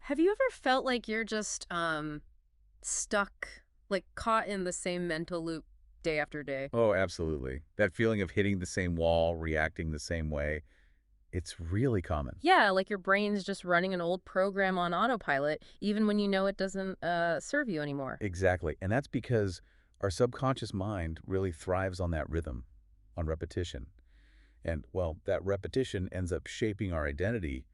Have you ever felt like you're just stuck, like caught in the same mental loop day after day? Oh, absolutely. That feeling of hitting the same wall, reacting the same way, it's really common. Yeah, like your brain's just running an old program on autopilot, even when you know it doesn't serve you anymore. Exactly. And that's because our subconscious mind really thrives on that rhythm, on repetition. And, well, that repetition ends up shaping our identity,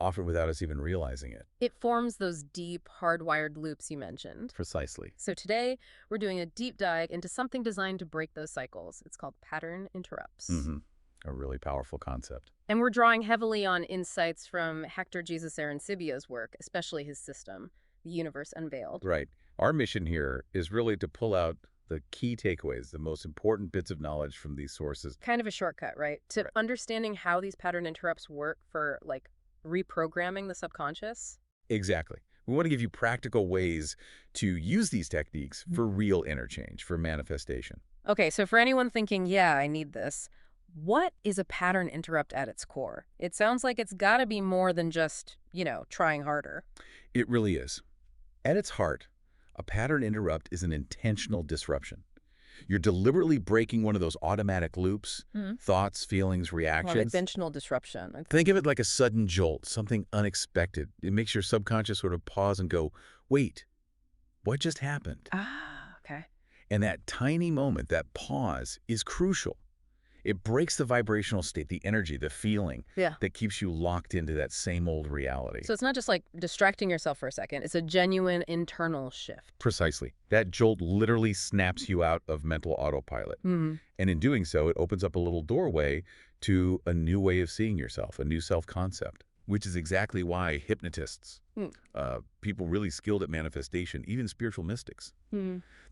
often without us even realizing it. It forms those deep, hardwired loops you mentioned. Precisely. So today, we're doing a deep dive into something designed to break those cycles. It's called pattern interrupts. hmm A really powerful concept. And we're drawing heavily on insights from Hector Jesus Arancibio's work, especially his system, The Universe Unveiled. Right. Our mission here is really to pull out the key takeaways, the most important bits of knowledge from these sources. Kind of a shortcut, right? To Right. understanding how these pattern interrupts work for, like, reprogramming the subconscious. Exactly. We want to give you practical ways to use these techniques for real interchange, for manifestation. Okay, so for anyone thinking, yeah, I need this, what is a pattern interrupt at its core? It sounds like it's got to be more than just, trying harder. It really is. At its heart, a pattern interrupt is an intentional disruption. You're deliberately breaking one of those automatic loops, thoughts, feelings, Well, reactions. intentional disruption. Think of it like a sudden jolt, something unexpected. It makes your subconscious sort of pause and go, wait, what just happened? Ah, okay. And that tiny moment, that pause, is crucial. It breaks the vibrational state, the energy, the feeling Yeah. that keeps you locked into that same old reality. So it's not just like distracting yourself for a second. It's a genuine internal shift. Precisely. That jolt literally snaps you out of mental autopilot. Hmm. And in doing so, it opens up a little doorway to a new way of seeing yourself, a new self-concept, which is exactly why hypnotists, people really skilled at manifestation, even spiritual mystics,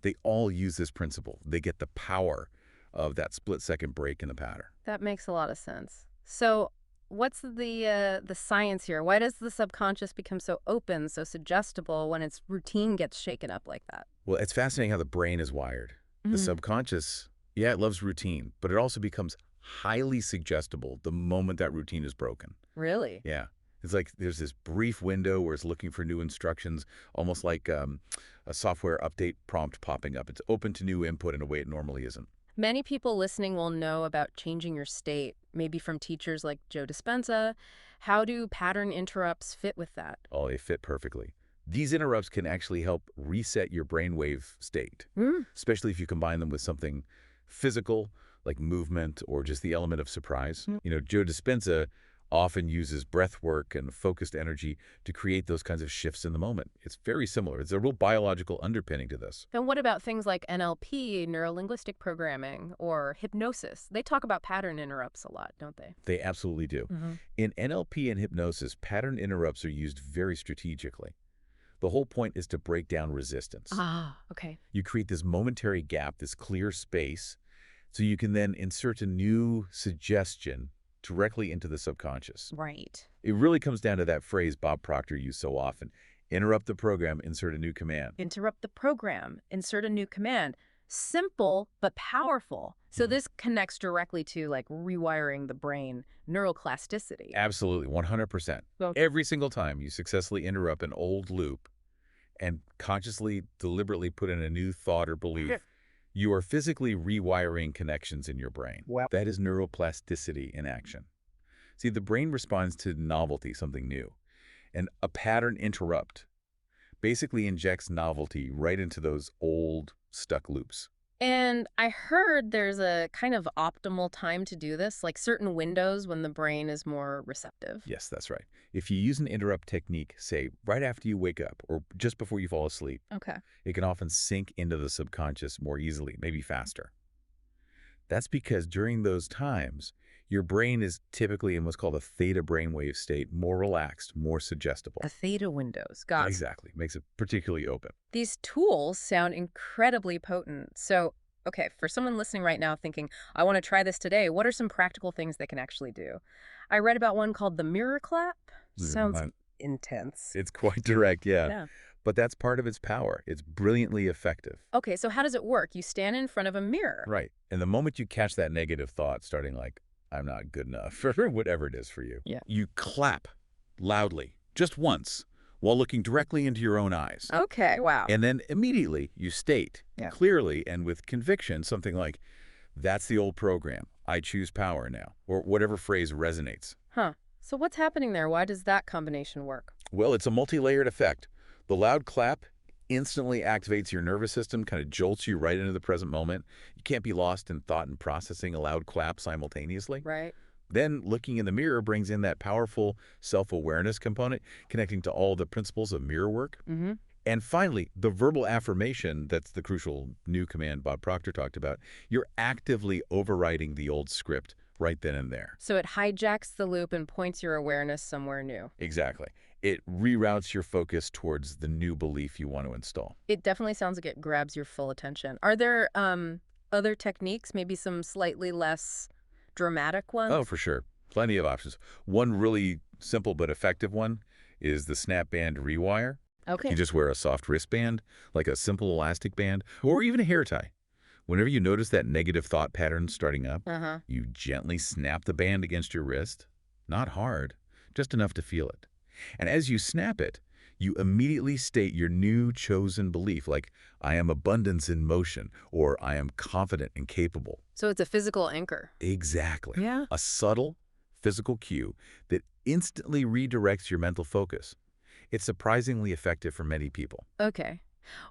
they all use this principle. They get the power of that split-second break in the pattern. That makes a lot of sense. So what's the science here? Why does the subconscious become so open, so suggestible when its routine gets shaken up like that? Well, it's fascinating how the brain is wired. The subconscious, yeah, it loves routine, but it also becomes highly suggestible the moment that routine is broken. Really? Yeah. It's like there's this brief window where it's looking for new instructions, almost like a software update prompt popping up. It's open to new input in a way it normally isn't. Many people listening will know about changing your state, maybe from teachers like Joe Dispenza. How do pattern interrupts fit with that? Oh, they fit perfectly. These interrupts can actually help reset your brainwave state, especially if you combine them with something physical, like movement or just the element of surprise. Joe Dispenza often uses breath work and focused energy to create those kinds of shifts in the moment. It's very similar. It's a real biological underpinning to this. And what about things like NLP, neuro-linguistic programming, or hypnosis? They talk about pattern interrupts a lot, don't they? They absolutely do. In NLP and hypnosis, pattern interrupts are used very strategically. The whole point is to break down resistance. Ah, okay. You create this momentary gap, this clear space, so you can then insert a new suggestion directly into the subconscious. Right. It really comes down to that phrase Bob Proctor used so often: interrupt the program, insert a new command. Interrupt the program, insert a new command. Simple, but powerful. So this connects directly to like rewiring the brain, neuroplasticity. Absolutely, 100%. Well- Every single time you successfully interrupt an old loop and consciously, deliberately put in a new thought or belief, you are physically rewiring connections in your brain. Wow. That is neuroplasticity in action. See, the brain responds to novelty, something new. And a pattern interrupt basically injects novelty right into those old, stuck loops. And I heard there's a kind of optimal time to do this, like certain windows when the brain is more receptive. Yes, that's right. If you use an interrupt technique, say, right after you wake up or just before you fall asleep, Okay. it can often sink into the subconscious more easily, maybe faster. That's because during those times, your brain is typically in what's called a theta brainwave state, more relaxed, more suggestible. A theta windows. Got it. Exactly. Makes it particularly open. These tools sound incredibly potent. So, okay, for someone listening right now thinking, I want to try this today, what are some practical things they can actually do? I read about one called the mirror clap. Sounds intense. It's quite direct, yeah. Yeah. But that's part of its power. It's brilliantly effective. Okay, so how does it work? You stand in front of a mirror. Right. And the moment you catch that negative thought starting like, I'm not good enough, or whatever it is for you, Yeah. you clap loudly, just once, while looking directly into your own eyes. Okay, wow. And then immediately you state clearly and with conviction something like, "That's the old program. I choose power now," or whatever phrase resonates. Huh. So what's happening there? Why does that combination work? Well, it's a multi-layered effect. The loud clap instantly activates your nervous system, kind of jolts you right into the present moment. You can't be lost in thought and processing a loud clap simultaneously. Right. Then looking in the mirror brings in that powerful self-awareness component, connecting to all the principles of mirror work. Mm-hmm. And finally, the verbal affirmation, that's the crucial new command Bob Proctor talked about. You're actively overriding the old script right then and there. So it hijacks the loop and points your awareness somewhere new. Exactly. It reroutes your focus towards the new belief you want to install. It definitely sounds like it grabs your full attention. Are there other techniques, maybe some slightly less dramatic ones? Oh, for sure. Plenty of options. One really simple but effective one is the Snap Band Rewire. Okay. You just wear a soft wristband, like a simple elastic band, or even a hair tie. Whenever you notice that negative thought pattern starting up, you gently snap the band against your wrist. Not hard, just enough to feel it. And as you snap it, you immediately state your new chosen belief, like, "I am abundance in motion," or "I am confident and capable." So it's a physical anchor. Exactly. Yeah. A subtle physical cue that instantly redirects your mental focus. It's surprisingly effective for many people. Okay.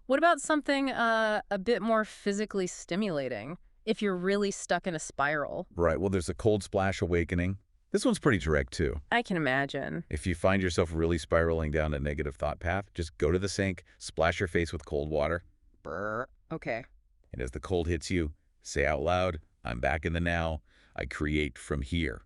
What about something a bit more physically stimulating if you're really stuck in a spiral? Right. Well, there's a cold splash awakening. This one's pretty direct, too. I can imagine. If you find yourself really spiraling down a negative thought path, just go to the sink, splash your face with cold water. Brr. Okay. And as the cold hits you, say out loud, "I'm back in the now. I create from here."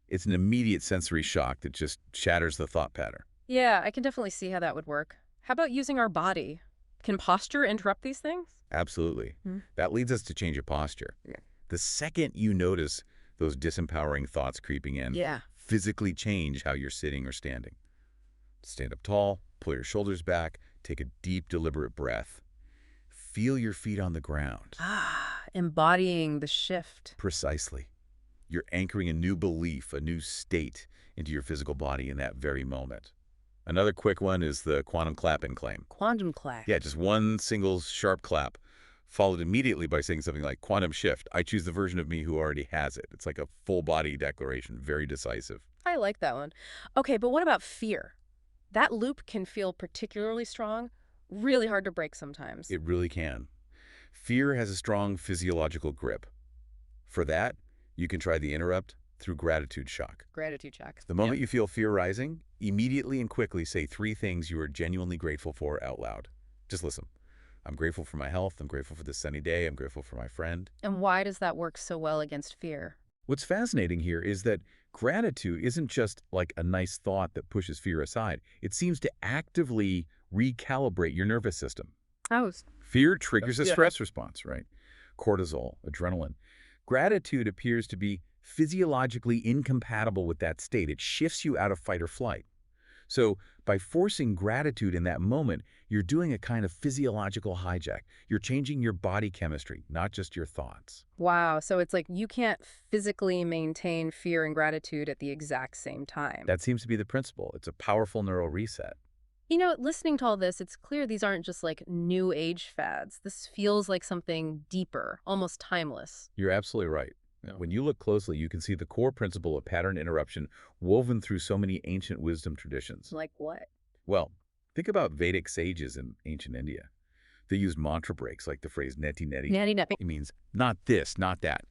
It's an immediate sensory shock that just shatters the thought pattern. Yeah, I can definitely see how that would work. How about using our body? Can posture interrupt these things? Absolutely. That leads us to change of posture. Yeah. The second you notice those disempowering thoughts creeping in, physically change how you're sitting or standing. Stand up tall, pull your shoulders back, take a deep, deliberate breath. Feel your feet on the ground. Embodying the shift. Precisely. You're anchoring a new belief, a new state into your physical body in that very moment. Another quick one is the quantum clapping claim. Quantum clap. Yeah, just one single sharp clap, followed immediately by saying something like, "Quantum shift. I choose the version of me who already has it." It's like a full-body declaration, very decisive. I like that one. Okay, but what about fear? That loop can feel particularly strong, really hard to break sometimes. It really can. Fear has a strong physiological grip. For that, you can try the interrupt through gratitude shock. Gratitude shock. The moment you feel fear rising, immediately and quickly say 3 things you are genuinely grateful for out loud. Just listen. "I'm grateful for my health. I'm grateful for this sunny day. I'm grateful for my friend." And why does that work so well against fear? What's fascinating here is that gratitude isn't just like a nice thought that pushes fear aside. It seems to actively recalibrate your nervous system. Fear triggers a stress response, right? Cortisol, adrenaline. Gratitude appears to be physiologically incompatible with that state. It shifts you out of fight or flight. So by forcing gratitude in that moment, you're doing a kind of physiological hijack. You're changing your body chemistry, not just your thoughts. Wow, so it's like you can't physically maintain fear and gratitude at the exact same time. That seems to be the principle. It's a powerful neural reset. You know, listening to all this, it's clear these aren't just like new age fads. This feels like something deeper, almost timeless. You're absolutely right. When you look closely, you can see the core principle of pattern interruption woven through so many ancient wisdom traditions. Like what? Well, think about Vedic sages in ancient India. They used mantra breaks like the phrase neti neti. Neti neti. It means not this, not that.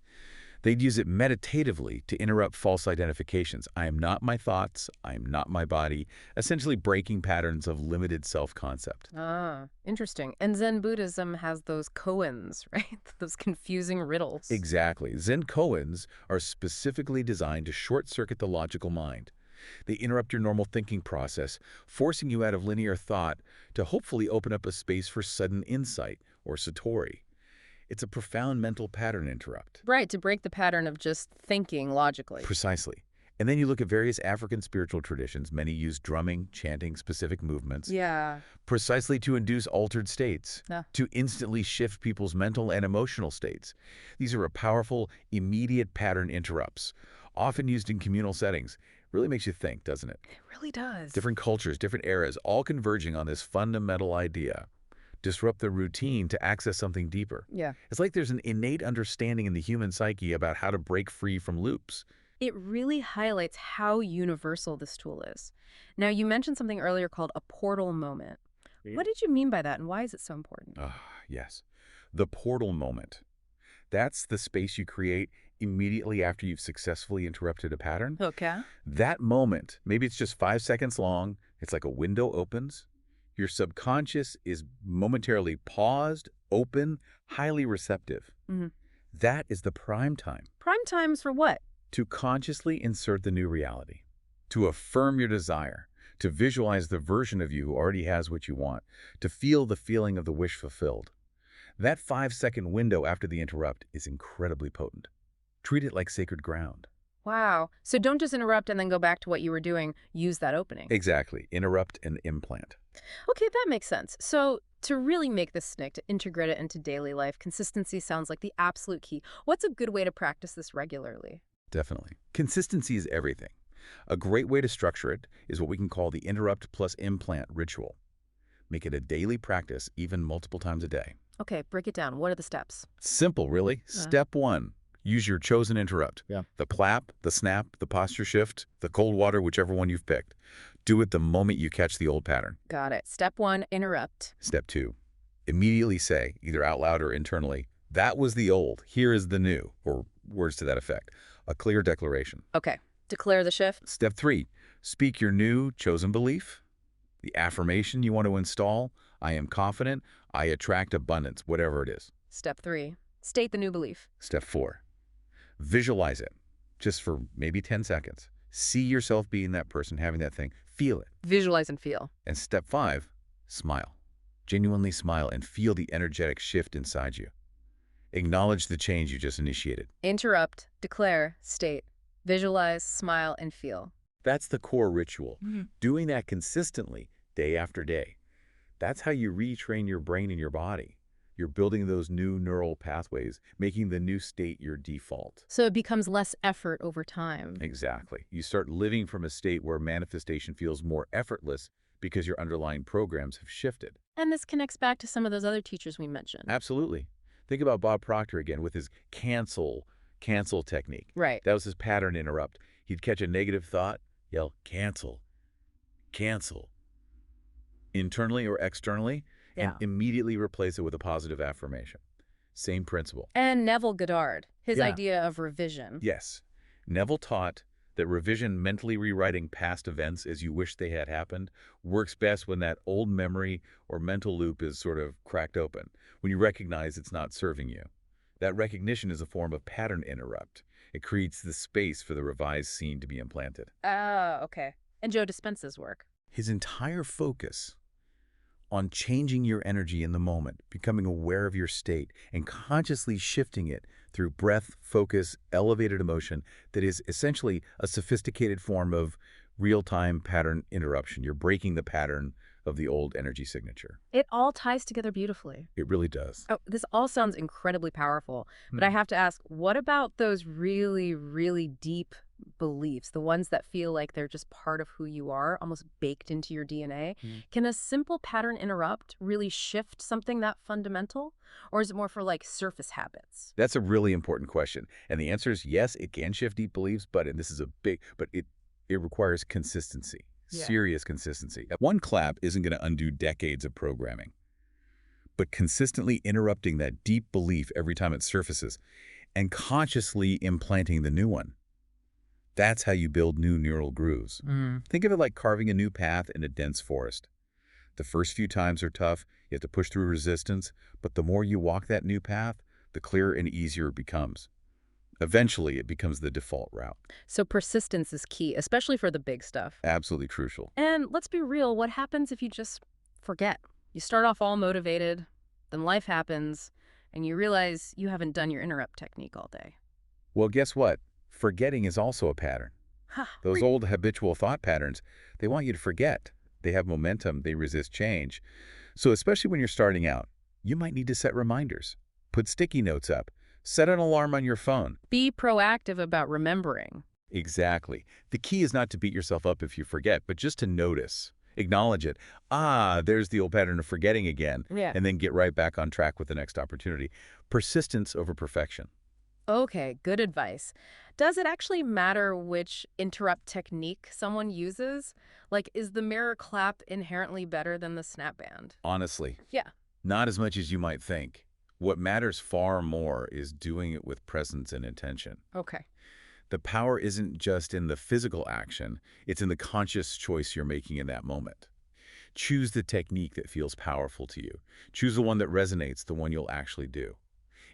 They'd use it meditatively to interrupt false identifications. I am not my thoughts. I am not my body. Essentially breaking patterns of limited self-concept. Ah, interesting. And Zen Buddhism has those koans, right? Those confusing riddles. Exactly. Zen koans are specifically designed to short-circuit the logical mind. They interrupt your normal thinking process, forcing you out of linear thought to hopefully open up a space for sudden insight, or satori. It's a profound mental pattern interrupt. Right, to break the pattern of just thinking logically. Precisely. And then you look at various African spiritual traditions. Many use drumming, chanting, specific movements. Yeah. Precisely to induce altered states, to instantly shift people's mental and emotional states. These are a powerful, immediate pattern interrupts, often used in communal settings, Really makes you think, doesn't it? It really does. Different cultures, different eras, all converging on this fundamental idea. Disrupt the routine to access something deeper. Yeah. It's like there's an innate understanding in the human psyche about how to break free from loops. It really highlights how universal this tool is. Now, you mentioned something earlier called a portal moment. What did you mean by that, and why is it so important? Yes. The portal moment. That's the space you create immediately after you've successfully interrupted a pattern. Okay. That moment, maybe it's just 5 seconds long, it's like a window opens. Your subconscious is momentarily paused, open, highly receptive. Mm-hmm. That is the prime time. Prime times for what? To consciously insert the new reality, to affirm your desire, to visualize the version of you who already has what you want, to feel the feeling of the wish fulfilled. That 5-second window after the interrupt is incredibly potent. Treat it like sacred ground. Wow. So don't just interrupt and then go back to what you were doing. Use that opening. Exactly. Interrupt and implant. Okay, that makes sense. So to really make this stick, to integrate it into daily life, consistency sounds like the absolute key. What's a good way to practice this regularly? Definitely. Consistency is everything. A great way to structure it is what we can call the interrupt plus implant ritual. Make it a daily practice, even multiple times a day. Okay, break it down. What are the steps? Simple, really. Step 1. Use your chosen interrupt. Yeah. The clap, the snap, the posture shift, the cold water, whichever one you've picked. Do it the moment you catch the old pattern. Got it. Step 1, interrupt. Step 2. Immediately say, either out loud or internally, that was the old, here is the new, or words to that effect. A clear declaration. Okay, declare the shift. Step 3. Speak your new chosen belief. The affirmation you want to install. I am confident. I attract abundance, whatever it is. Step 3, state the new belief. Step 4. Visualize it, just for maybe 10 seconds. See yourself being that person, having that thing. Feel it. Visualize and feel. And step 5, smile. Genuinely smile and feel the energetic shift inside you. Acknowledge the change you just initiated. Interrupt, declare, state. Visualize, smile, and feel. That's the core ritual. Doing that consistently, day after day. That's how you retrain your brain and your body. You're building those new neural pathways, making the new state your default. So it becomes less effort over time. Exactly. You start living from a state where manifestation feels more effortless because your underlying programs have shifted. And this connects back to some of those other teachers we mentioned. Absolutely. Think about Bob Proctor again with his cancel technique. Right. That was his pattern interrupt. He'd catch a negative thought, yell, cancel, internally or externally, and immediately replace it with a positive affirmation. Same principle. And Neville Goddard, his idea of revision. Yes. Neville taught that revision, mentally rewriting past events as you wish they had happened, works best when that old memory or mental loop is sort of cracked open, when you recognize it's not serving you. That recognition is a form of pattern interrupt. It creates the space for the revised scene to be implanted. Oh, okay. And Joe Dispenza's work. His entire focus on changing your energy in the moment, becoming aware of your state, and consciously shifting it through breath, focus, elevated emotion that is essentially a sophisticated form of real-time pattern interruption. You're breaking the pattern of the old energy signature. It all ties together beautifully. It really does. Oh, this all sounds incredibly powerful, but I have to ask, what about those really, really deep beliefs, the ones that feel like they're just part of who you are, almost baked into your DNA? Can a simple pattern interrupt really shift something that fundamental? Or is it more for like surface habits? That's a really important question. And the answer is yes, it can shift deep beliefs, but, and this is a big, but it requires consistency. Serious consistency. One clap isn't going to undo decades of programming. But consistently interrupting that deep belief every time it surfaces and consciously implanting the new one. That's how you build new neural grooves. Think of it like carving a new path in a dense forest. The first few times are tough. You have to push through resistance. But the more you walk that new path, the clearer and easier it becomes. Eventually, it becomes the default route. So persistence is key, especially for the big stuff. Absolutely crucial. And let's be real, what happens if you just forget? You start off all motivated, then life happens, and you realize you haven't done your interrupt technique all day. Well, guess what? Forgetting is also a pattern. Those old habitual thought patterns, they want you to forget. They have momentum. They resist change. So especially when you're starting out, you might need to set reminders. Put sticky notes up. Set an alarm on your phone. Be proactive about remembering. Exactly. The key is not to beat yourself up if you forget, but just to notice. Acknowledge it. Ah, there's the old pattern of forgetting again, Yeah. and then get right back on track with the next opportunity. Persistence over perfection. Okay, good advice. Does it actually matter which interrupt technique someone uses? Like, is the mirror clap inherently better than the snap band? Honestly, Yeah. not as much as you might think. What matters far more is doing it with presence and intention. Okay. The power isn't just in the physical action, it's in the conscious choice you're making in that moment. Choose the technique that feels powerful to you. Choose the one that resonates, the one you'll actually do.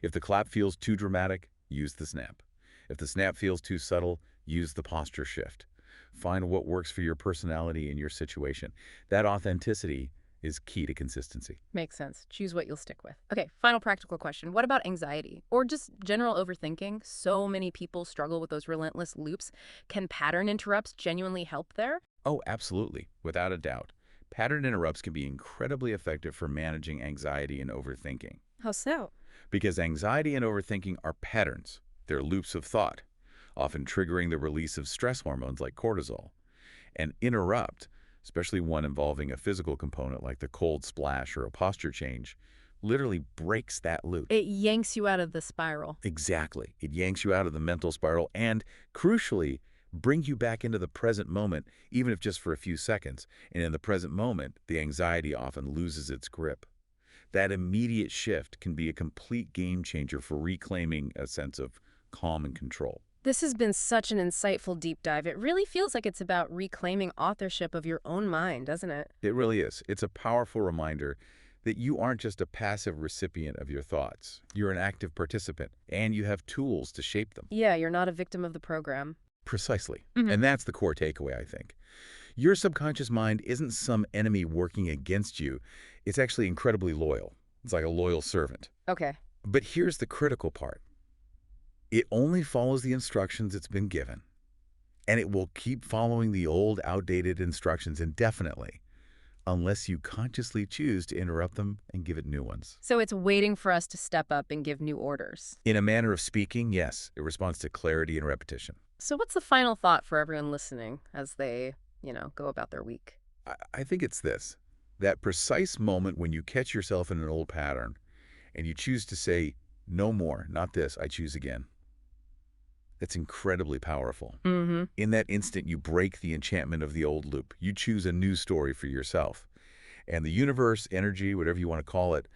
If the clap feels too dramatic, use the snap. If the snap feels too subtle, use the posture shift. Find what works for your personality and your situation. That authenticity is key to consistency. Makes sense. Choose what you'll stick with. Okay, final practical question. What about anxiety or just general overthinking? So many people struggle with those relentless loops. Can pattern interrupts genuinely help there? Oh, absolutely, without a doubt. Pattern interrupts can be incredibly effective for managing anxiety and overthinking. How so? Because anxiety and overthinking are patterns. They're loops of thought, often triggering the release of stress hormones like cortisol. An interrupt, especially one involving a physical component like the cold splash or a posture change, literally breaks that loop. It yanks you out of the spiral. Exactly. It yanks you out of the mental spiral and, crucially, brings you back into the present moment, even if just for a few seconds. And in the present moment, the anxiety often loses its grip. That immediate shift can be a complete game changer for reclaiming a sense of calm and control. This has been such an insightful deep dive. It really feels like it's about reclaiming authorship of your own mind, doesn't it? It really is. It's a powerful reminder that you aren't just a passive recipient of your thoughts. You're an active participant, and you have tools to shape them. Yeah, you're not a victim of the program. Precisely. Mhm. And that's the core takeaway, I think. Your subconscious mind isn't some enemy working against you. It's actually incredibly loyal. It's like a loyal servant. Okay. But here's the critical part. It only follows the instructions it's been given, and it will keep following the old, outdated instructions indefinitely, unless you consciously choose to interrupt them and give it new ones. So it's waiting for us to step up and give new orders. In a manner of speaking, yes, it responds to clarity and repetition. So what's the final thought for everyone listening as they, go about their week? I think it's this. That precise moment when you catch yourself in an old pattern and you choose to say, no more, not this, I choose again. That's incredibly powerful. Mm-hmm. In that instant, you break the enchantment of the old loop. You choose a new story for yourself. And the universe, energy, whatever you want to call it,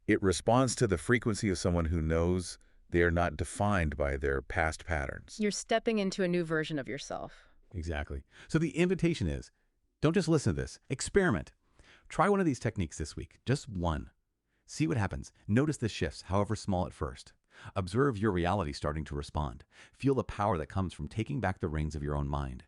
it responds to the frequency of someone who knows they are not defined by their past patterns. You're stepping into a new version of yourself. Exactly. So the invitation is, don't just listen to this, experiment. Try one of these techniques this week, just one. See what happens. Notice the shifts, however small at first. Observe your reality starting to respond. Feel the power that comes from taking back the reins of your own mind.